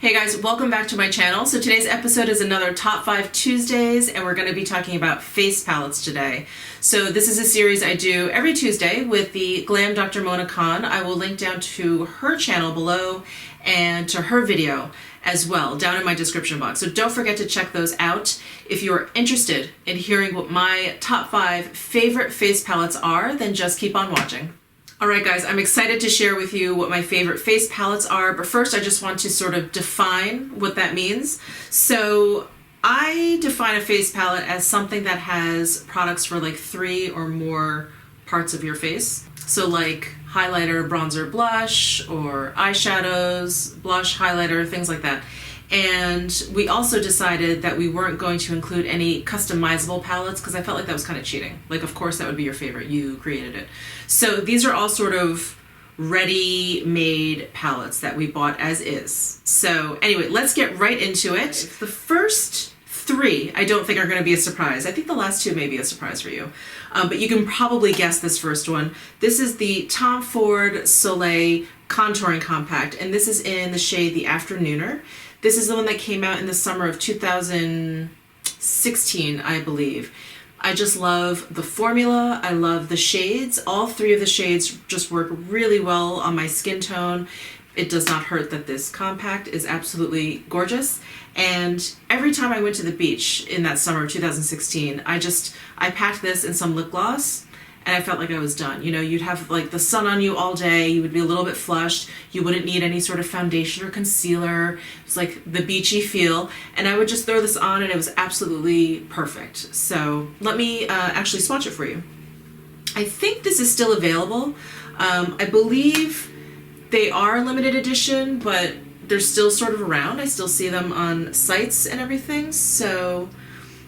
Hey guys, welcome back to my channel. So today's episode is another Top 5 Tuesdays, and we're going to be talking about face palettes today. So this is a series I do every Tuesday with the Glam Dr. Mona Khan. I will link down to her channel below and to her video as well down in my description box. So don't forget to check those out. If you're interested in hearing what my top 5 favorite face palettes are, then just keep on watching. Alright guys, I'm excited to share with you what my favorite face palettes are, but first I just want to sort of define what that means. So I define a face palette as something that has products for like 3 or more parts of your face. So like highlighter, bronzer, blush, or eyeshadows, blush, highlighter, things like that. And we also decided that we weren't going to include any customizable palettes because I felt like that was kind of cheating. Like, of course, that would be your favorite. You created it. So these are all sort of ready-made palettes that we bought as is. So anyway, let's get right into it. The first 3 I don't think are going to be a surprise. I think the last 2 may be a surprise for you. But you can probably guess this first one. This is the Tom Ford Soleil Contouring Compact, and this is in the shade The Afternooner. This is the one that came out in the summer of 2016, I believe. I just love the formula. I love the shades. All 3 of the shades just work really well on my skin tone. It does not hurt that this compact is absolutely gorgeous. And every time I went to the beach in that summer of 2016, I packed this in some lip gloss and I felt like I was done. You know, you'd have like the sun on you all day, you would be a little bit flushed, you wouldn't need any sort of foundation or concealer. It was like the beachy feel, and I would just throw this on and it was absolutely perfect. So let me actually swatch it for you. I think this is still available. I believe they are limited edition, but they're still sort of around. I still see them on sites and everything, so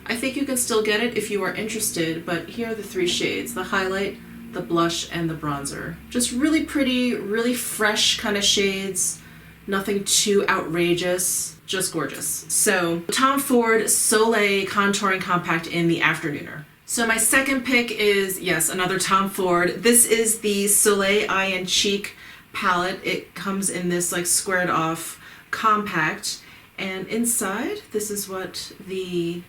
I think you can still get it if you are interested, but here are the 3 shades: the highlight, the blush, and the bronzer. Just really pretty, really fresh kind of shades, nothing too outrageous, just gorgeous. So Tom Ford Soleil Contouring Compact in the Afternooner. So my second pick is, yes, another Tom Ford. This is the Soleil Eye and Cheek palette. It comes in this like squared off compact, and inside this is what the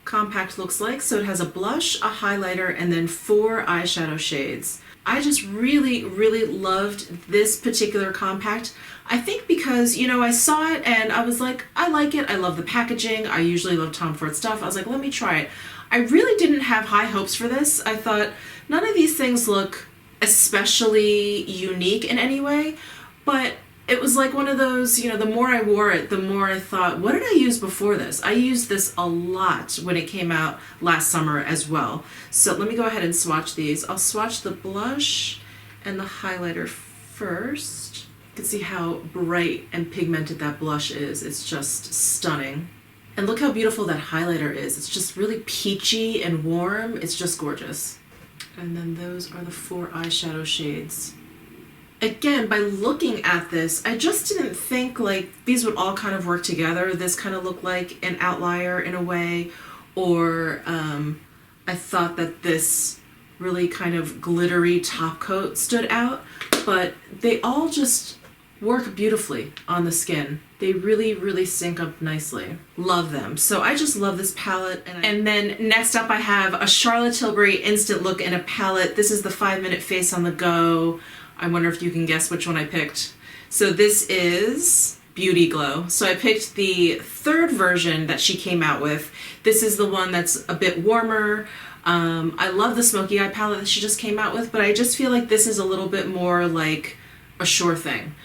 compact looks like. So it has a blush, a highlighter, and then 4 eyeshadow shades. I just really loved this particular compact. I think because, you know, I saw it and I was like, I like it. I love the packaging. I usually love Tom Ford stuff. I was like, let me try it. I really didn't have high hopes for this. I thought none of these things look especially unique in any way, but it was like one of those, you know, the more I wore it, the more I thought, what did I use before this? I used this a lot when it came out last summer as well. So let me go ahead and swatch these. I'll swatch the blush and the highlighter first. You can see how bright and pigmented that blush is. It's just stunning. And look how beautiful that highlighter is. It's just really peachy and warm. It's just gorgeous. And then those are the 4 eyeshadow shades. Again, by looking at this, I just didn't think like these would all kind of work together. This kind of looked like an outlier in a way, or I thought that this really kind of glittery top coat stood out, but they all just work beautifully on the skin. They really sync up nicely. Love them. So I just love this palette. And then next up I have a Charlotte Tilbury Instant Look in a palette. This is the 5-minute face on the go. I wonder if you can guess which one I picked. So this is Beauty Glow. So I picked the 3rd version that she came out with. This is the one that's a bit warmer. I love the smoky eye palette that she just came out with, but I just feel like this is a little bit more like a sure thing.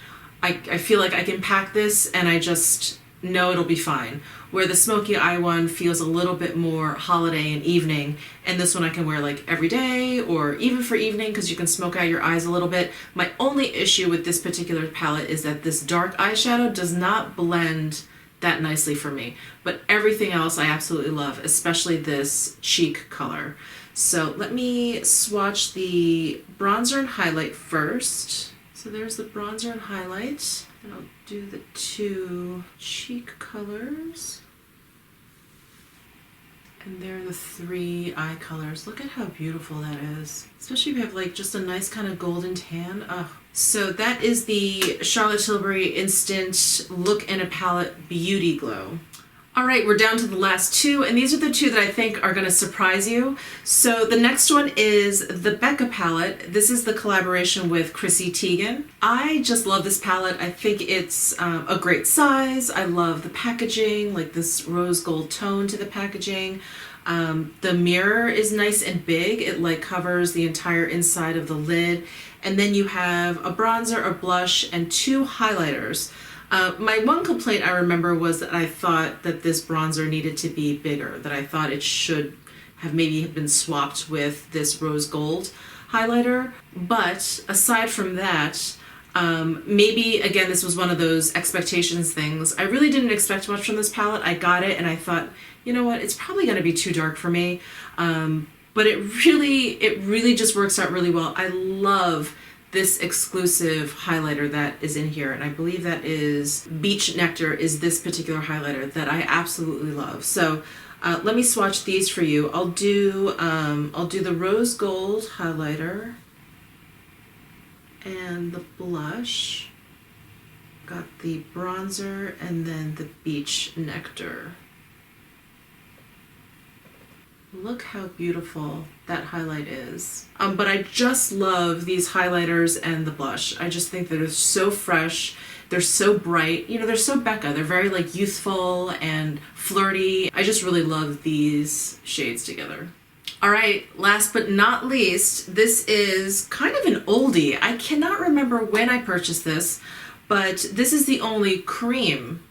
I feel like I can pack this and I just know it'll be fine. Where the smoky eye one feels a little bit more holiday and evening, and this one I can wear like every day or even for evening because you can smoke out your eyes a little bit. My only issue with this particular palette is that this dark eyeshadow does not blend that nicely for me, but everything else I absolutely love, especially this cheek color. So let me swatch the bronzer and highlight first. So there's the bronzer and highlight, and I'll do the 2 cheek colors. And there are the 3 eye colors. Look at how beautiful that is. Especially if you have like just a nice kind of golden tan. Oh, So that is the Charlotte Tilbury Instant Look in a Palette Beauty Glow. All right, we're down to the last two, and these are the two that I think are gonna surprise you. So the next one is the Becca palette. This is the collaboration with Chrissy Teigen. I just love this palette. I think it's a great size. I love the packaging, like this rose gold tone to the packaging. The mirror is nice and big. It like covers the entire inside of the lid. And then you have a bronzer, a blush, and two highlighters. My one complaint I remember was that I thought that this bronzer needed to be bigger, that I thought it should have maybe been swapped with this rose gold highlighter. But aside from that, maybe, again, this was one of those expectations things. I really didn't expect much from this palette. I got it and I thought, you know what, it's probably going to be too dark for me. But it really just works out really well. I love this exclusive highlighter that is in here, and I believe that is Beach Nectar is this particular highlighter that I absolutely love. So let me swatch these for you. I'll do the rose gold highlighter and the blush. Got the bronzer and then the Beach Nectar. Look how beautiful that highlight is. But I just love these highlighters and the blush. I just think that they're so fresh. They're so bright. You know, they're so Becca. They're very like youthful and flirty. I just really love these shades together. All right, last but not least, this is kind of an oldie. I cannot remember when I purchased this, but this is the only cream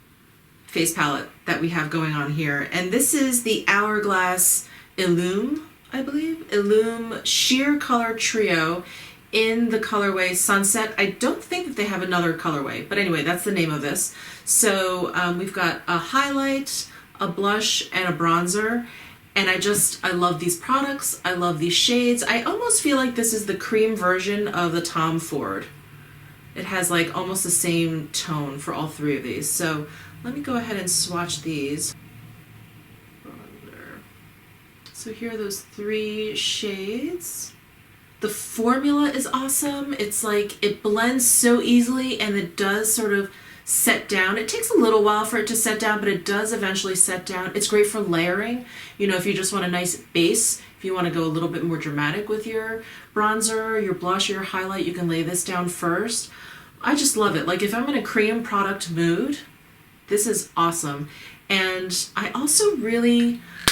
face palette that we have going on here. And this is the Hourglass Illume, I believe, Illume Sheer Color Trio in the colorway Sunset. I don't think that they have another colorway, but anyway, that's the name of this. So we've got a highlight, a blush, and a bronzer, and I love these products. I love these shades. I almost feel like this is the cream version of the Tom Ford. It has like almost the same tone for all three of these. So let me go ahead and swatch these. So here are those three shades. The formula is awesome. It's like it blends so easily and it does sort of set down. It takes a little while for it to set down, but it does eventually set down. It's great for layering. You know, if you just want a nice base, if you want to go a little bit more dramatic with your bronzer, your blush, your highlight, you can lay this down first. I just love it. Like if I'm in a cream product mood, this is awesome. And I also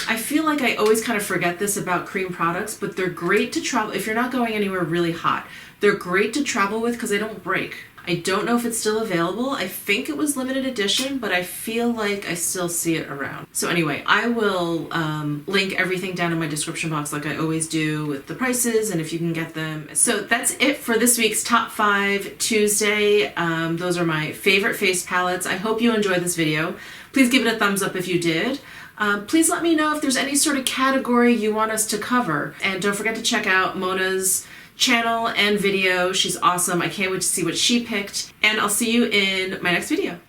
I feel like I always kind of forget this about cream products, but they're great to travel if you're not going anywhere really hot. They're great to travel with because they don't break. I don't know if it's still available. I think it was limited edition, but I feel like I still see it around. So anyway, I will link everything down in my description box like I always do with the prices and if you can get them. So that's it for this week's Top 5 Tuesday. Those are my favorite face palettes. I hope you enjoyed this video. Please give it a thumbs up if you did. Please let me know if there's any sort of category you want us to cover. And don't forget to check out Mona's channel and video. She's awesome. I can't wait to see what she picked. And I'll see you in my next video.